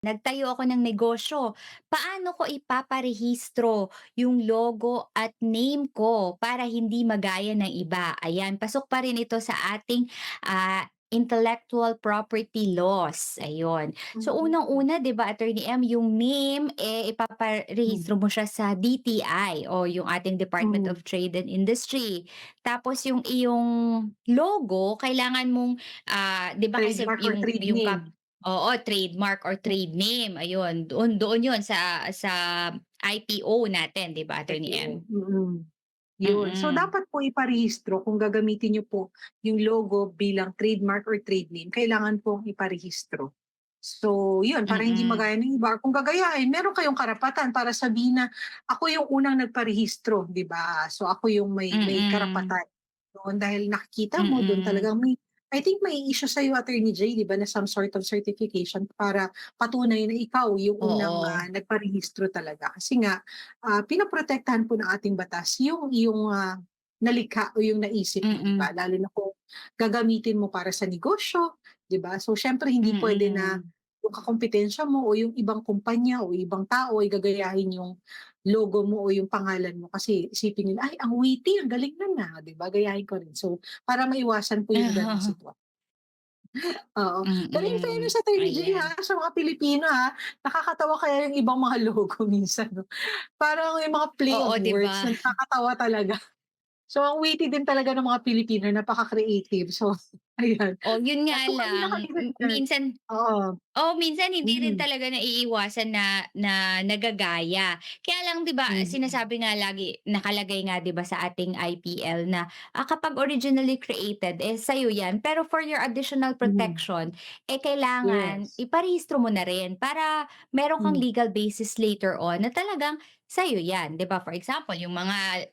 Nagtayo ako ng negosyo. Paano ko ipaparehistro yung logo at name ko para hindi magaya ng iba? Ayan, pasok pa rin ito sa ating intellectual property laws. Ayun. So Mm, unang-una, 'di ba, Attorney M, yung name hmm, ipaparehistro mo siya sa DTI o yung ating Department hmm. of Trade and Industry. Tapos yung iyong logo kailangan mong 'di ba kasi Trademark or trade yung name. Oo, trademark or trade name, ayun. Doon doon 'yun sa IPO natin, 'di ba, Attorney IPO, M? yun. So, Mm. dapat po iparehistro kung gagamitin niyo po yung logo bilang trademark or trade name, kailangan pong iparehistro. So, yun, para hindi Mm. magaya ng iba or kung gagayahin, meron kayong karapatan para sabihin na, "Ako yung unang nagparehistro," 'di ba? So, ako yung may Mm. karapatan doon dahil nakikita mo dun Mm. talagang I think may issue sa'yo, Attorney Jay, 'di ba, na some sort of certification para patunay na ikaw yung unang, Oo. nagparehistro talaga. Kasi nga, pinoprotektahan po ng ating batas yung iyong, nalikha o yung naisip mo, 'di ba? Mm. Lalo na kung gagamitin mo para sa negosyo, 'di ba? So, siyempre hindi puwede na Mm. yung kakumpitensya mo o yung ibang kumpanya o ibang tao ay gagayahin yung logo mo o yung pangalan mo kasi isipin nila, "Ay, ang witty, ang galing nun, 'di ba? Gayahin ko rin." So, para maiwasan po yung gano'ng oo. Pero in Mm. fairness sa Attorney Jay, Ayan. sa mga Pilipino, nakakatawa kaya yung ibang mga logo minsan 'no. Parang yung mga play Oo, of 'di ba? words na nakakatawa talaga. So, ang witty din talaga ng mga Pilipino, napaka-creative. So, ayan. Oh, yun nga So, kami lang, naka-research minsan oo, minsan hindi rin hmm, talaga naiiwasan na na nagagaya. Kaya lang 'di ba mm, sinasabi nga lagi nakalagay nga 'di ba sa ating IPL na, kapag originally created, sa'yo 'yan. Pero for your additional mhm, protection, kailangan yes, iparehistro mo na rin para meron kang hmm, legal basis later on na talagang sa'yo 'yan, 'di ba? For example, yung mga,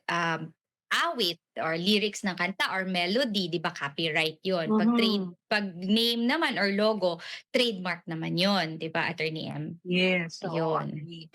awit or lyrics ng kanta or melody, 'di ba copyright 'yun. mhm, 'Pag name naman or logo, trademark naman yon, 'di ba, Attorney M? yes, oo, Ayun. agree.